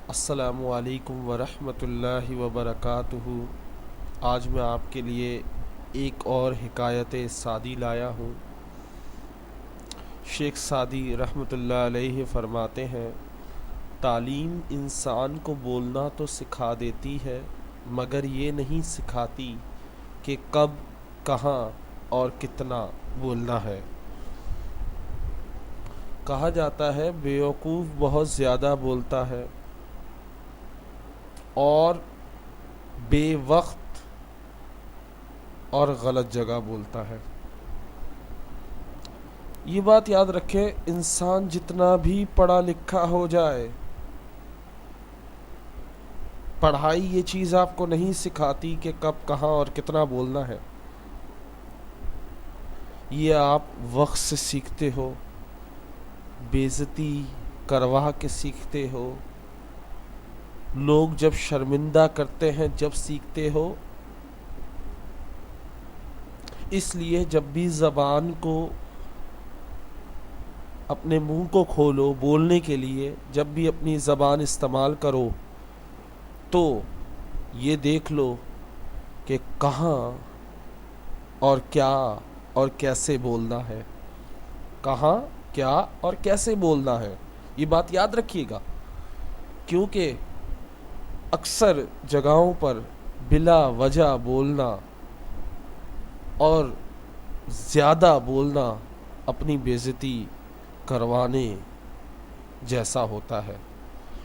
السلام علیکم ورحمۃ اللہ وبرکاتہ۔ آج میں آپ کے لیے ایک اور حکایت سعدی لایا ہوں۔ شیخ سعدی رحمۃ اللہ علیہ فرماتے ہیں، تعلیم انسان کو بولنا تو سکھا دیتی ہے مگر یہ نہیں سکھاتی کہ کب، کہاں اور کتنا بولنا ہے۔ کہا جاتا ہے بیوقوف بہت زیادہ بولتا ہے اور بے وقت اور غلط جگہ بولتا ہے۔ یہ بات یاد رکھیں، انسان جتنا بھی پڑھا لکھا ہو جائے، پڑھائی یہ چیز آپ کو نہیں سکھاتی کہ کب، کہاں اور کتنا بولنا ہے۔ یہ آپ وقت سے سیکھتے ہو، بے عزتی کروا کے سیکھتے ہو، لوگ جب شرمندہ کرتے ہیں جب سیکھتے ہو۔ اس لیے جب بھی زبان کو، اپنے منہ کو کھولو بولنے کے لیے، جب بھی اپنی زبان استعمال کرو تو یہ دیکھ لو کہ کہاں اور کیا اور کیسے بولنا ہے، کہاں کیا اور کیسے بولنا ہے۔ یہ بات یاد رکھیے گا، کیونکہ اکثر جگہوں پر بلا وجہ بولنا اور زیادہ بولنا اپنی بے عزتی کروانے جیسا ہوتا ہے۔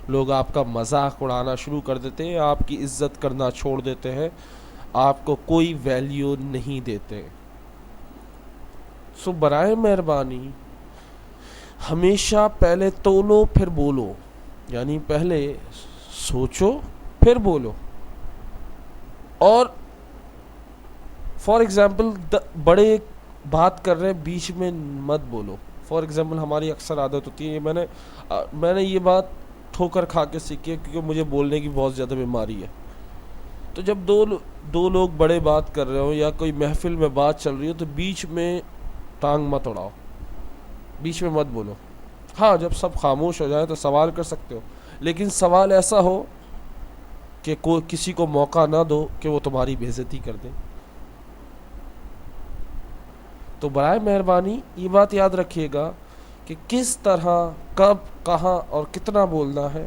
لوگ آپ کا مذاق اڑانا شروع کر دیتے ہیں، آپ کی عزت کرنا چھوڑ دیتے ہیں، آپ کو کوئی ویلیو نہیں دیتے۔ سو برائے مہربانی ہمیشہ پہلے تولو پھر بولو، یعنی پہلے سوچو پھر بولو۔ اور فار ایگزامپل بڑے بات کر رہے ہیں بیچ میں مت بولو۔ فار ایگزامپل ہماری اکثر عادت ہوتی ہے، میں نے یہ بات ٹھوکر کھا کے سیکھی ہے، کیونکہ مجھے بولنے کی بہت زیادہ بیماری ہے۔ تو جب دو لوگ بڑے بات کر رہے ہو یا کوئی محفل میں بات چل رہی ہو تو بیچ میں ٹانگ مت اڑاؤ، بیچ میں مت بولو۔ ہاں، جب سب خاموش ہو جائے تو سوال کر سکتے ہو، لیکن سوال ایسا ہو کہ کوئی کسی کو موقع نہ دو کہ وہ تمہاری بے عزتی کر دے۔ تو برائے مہربانی یہ بات یاد رکھیے گا کہ کس طرح، کب، کہاں اور کتنا بولنا ہے،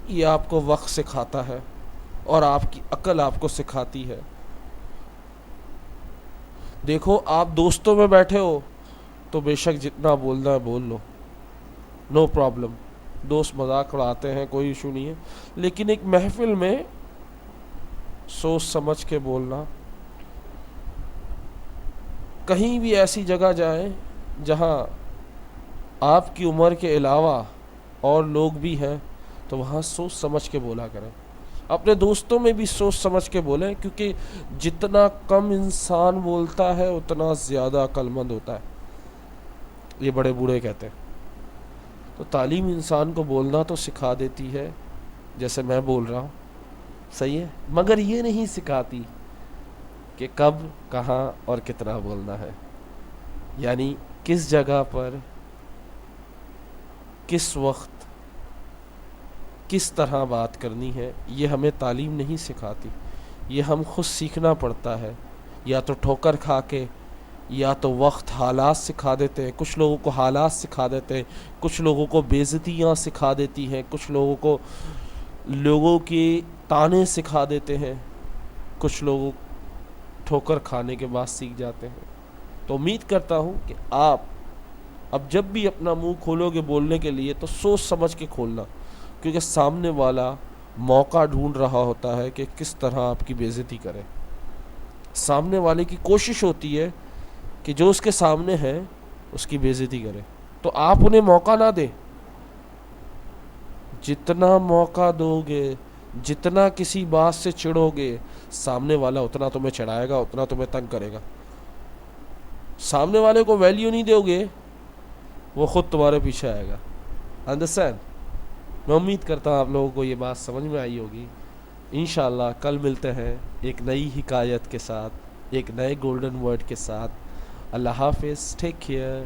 یہ آپ کو وقت سکھاتا ہے اور آپ کی عقل آپ کو سکھاتی ہے۔ دیکھو، آپ دوستوں میں بیٹھے ہو تو بے شک جتنا بولنا ہے بول لو، نو پرابلم، دوست مذاق اڑاتے ہیں، کوئی ایشو نہیں ہے۔ لیکن ایک محفل میں سوچ سمجھ کے بولنا۔ کہیں بھی ایسی جگہ جائیں جہاں آپ کی عمر کے علاوہ اور لوگ بھی ہیں تو وہاں سوچ سمجھ کے بولا کریں۔ اپنے دوستوں میں بھی سوچ سمجھ کے بولیں، کیونکہ جتنا کم انسان بولتا ہے اتنا زیادہ عقل مند ہوتا ہے، یہ بڑے بوڑھے کہتے ہیں۔ تو تعلیم انسان کو بولنا تو سکھا دیتی ہے، جیسے میں بول رہا ہوں، صحیح ہے، مگر یہ نہیں سکھاتی کہ کب، کہاں اور کتنا بولنا ہے، یعنی کس جگہ پر، کس وقت، کس طرح بات کرنی ہے، یہ ہمیں تعلیم نہیں سکھاتی، یہ ہم خود سیکھنا پڑتا ہے، یا تو ٹھوکر کھا کے، یا تو وقت، حالات سکھا دیتے ہیں۔ کچھ لوگوں کو حالات سکھا دیتے ہیں، کچھ لوگوں کو بے عزتیاں سکھا دیتی ہیں، کچھ لوگوں کو لوگوں کے تانے سکھا دیتے ہیں، کچھ لوگوں ٹھوکر کھانے کے بعد سیکھ جاتے ہیں۔ تو امید کرتا ہوں کہ آپ اب جب بھی اپنا منہ کھولو گے بولنے کے لیے تو سوچ سمجھ کے کھولنا، کیونکہ سامنے والا موقع ڈھونڈ رہا ہوتا ہے کہ کس طرح آپ کی بے عزتی کرے۔ سامنے والے کی کوشش ہوتی ہے کہ جو اس کے سامنے ہے اس کی بے عزتی کرے، تو آپ انہیں موقع نہ دیں۔ جتنا موقع دو گے، جتنا کسی بات سے چڑھو گے، سامنے والا اتنا تمہیں چڑھائے گا، اتنا تمہیں تنگ کرے گا۔ سامنے والے کو ویلیو نہیں دو گے، وہ خود تمہارے پیچھے آئے گا۔ انڈرسٹینڈ؟ میں امید کرتا ہوں آپ لوگوں کو یہ بات سمجھ میں آئی ہوگی۔ انشاءاللہ کل ملتے ہیں ایک نئی حکایت کے ساتھ، ایک نئے گولڈن ورڈ کے ساتھ۔ اللہ حافظ، ٹیک کیئر،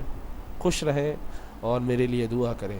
خوش رہیں اور میرے لیے دعا کریں۔